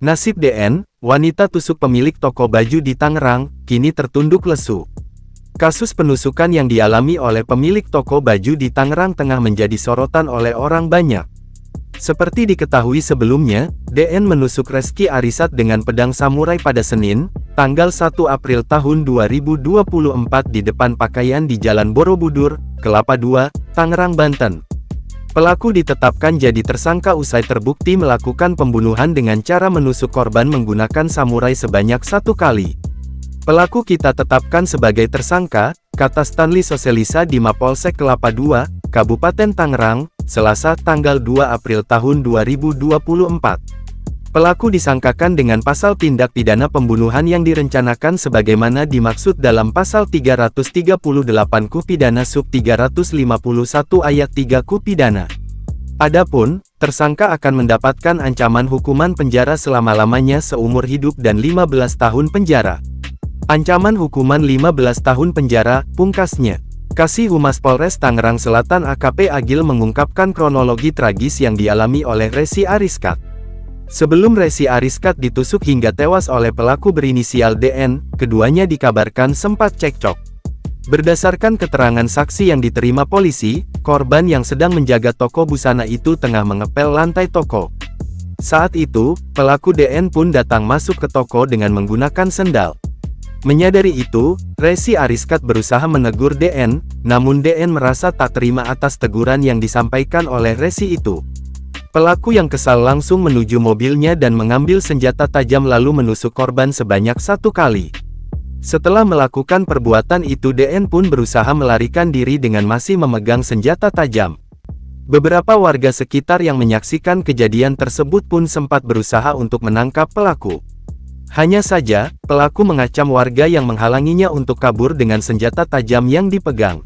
Nasib DN, wanita tusuk pemilik toko baju di Tangerang, kini tertunduk lesu. Kasus penusukan yang dialami oleh pemilik toko baju di Tangerang tengah menjadi sorotan oleh orang banyak. Seperti diketahui sebelumnya, DN menusuk Reski Arisat dengan pedang samurai pada Senin, tanggal 1 April tahun 2024 di depan pakaian di Jalan Borobudur, Kelapa II, Tangerang, Banten. Pelaku ditetapkan jadi tersangka usai terbukti melakukan pembunuhan dengan cara menusuk korban menggunakan samurai sebanyak 1 kali. Pelaku kita tetapkan sebagai tersangka, kata Stanley Soselisa di Mapolsek Kelapa II, Kabupaten Tangerang, Selasa tanggal 2 April tahun 2024. Pelaku disangkakan dengan pasal tindak pidana pembunuhan yang direncanakan sebagaimana dimaksud dalam pasal 338 KUH pidana sub 351 ayat 3 KUH pidana. Adapun, tersangka akan mendapatkan ancaman hukuman penjara selama-lamanya seumur hidup dan 15 tahun penjara. Ancaman hukuman 15 tahun penjara, pungkasnya. Kasih Humas Polres Tangerang Selatan AKP Agil mengungkapkan kronologi tragis yang dialami oleh Resi Ariskat. Sebelum Resi Ariskat ditusuk hingga tewas oleh pelaku berinisial DN, keduanya dikabarkan sempat cekcok. Berdasarkan keterangan saksi yang diterima polisi, korban yang sedang menjaga toko busana itu tengah mengepel lantai toko. Saat itu, pelaku DN pun datang masuk ke toko dengan menggunakan sendal. Menyadari itu, Resi Ariskat berusaha menegur DN, namun DN merasa tak terima atas teguran yang disampaikan oleh Resi itu. Pelaku yang kesal langsung menuju mobilnya dan mengambil senjata tajam lalu menusuk korban sebanyak 1 kali. Setelah melakukan perbuatan itu DN pun berusaha melarikan diri dengan masih memegang senjata tajam. Beberapa warga sekitar yang menyaksikan kejadian tersebut pun sempat berusaha untuk menangkap pelaku. Hanya saja, pelaku mengacam warga yang menghalanginya untuk kabur dengan senjata tajam yang dipegang.